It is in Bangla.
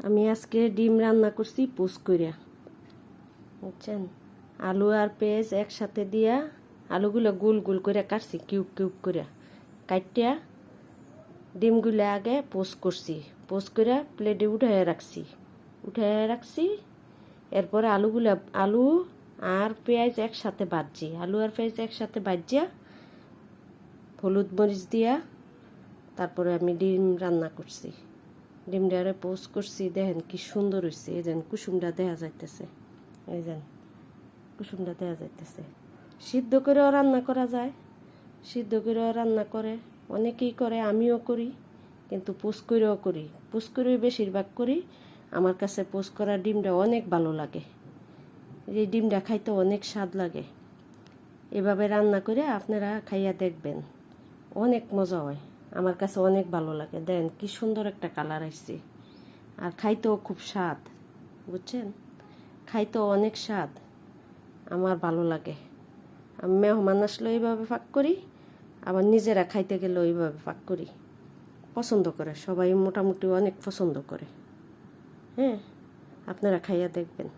আমি আজকে ডিম রান্না করছি পোস্ট কইরা, বুঝছেন। আলু আর পেঁয়াজ একসাথে দিয়া আলুগুলো গোল গোল করে কাটছি, কিউব কিউব করে কাটিয়া ডিমগুলো আগে পোস্ট করছি, পোস্ট করে প্লেটে উঠায় রাখছি। এরপরে আলু আর পেঁয়াজ একসাথে ভাজছি, আলু আর পেঁয়াজ একসাথে ভাজিয়া হলুদ মরিচ দিয়া তারপরে আমি ডিম রান্না করছি। ডিমটারে পোস্ট করছি, দেখেন কি সুন্দর হয়েছে। এই যেন কুসুমটা দেখা যাইতেছে, এই যেন কুসুমটা দেখা যাইতেছে। সিদ্ধ করেও রান্না করা যায়, সিদ্ধ করেও রান্না করে, অনেকেই করে, আমিও করি, কিন্তু পোস্ট করেও করি। পোস্ট করেও বেশিরভাগ করি। আমার কাছে পোস্ট করা ডিমটা অনেক ভালো লাগে। এই ডিমটা খাইতে অনেক স্বাদ লাগে। এভাবে রান্না করে আপনারা খাইয়া দেখবেন, অনেক মজা হয়। আমার কাছে অনেক ভালো লাগে। দেন কি সুন্দর একটা কালার আসছে, আর খাইতেও খুব স্বাদ, বুঝছেন। খাইতেও অনেক স্বাদ, আমার ভালো লাগে। আমি মেহমান আসলে এইভাবে পাক করি, আবার নিজেরা খাইতে গেলে ওইভাবে পাক করি। পছন্দ করে সবাই, মোটামুটি অনেক পছন্দ করে। হ্যাঁ, আপনারা খাইয়া দেখবেন।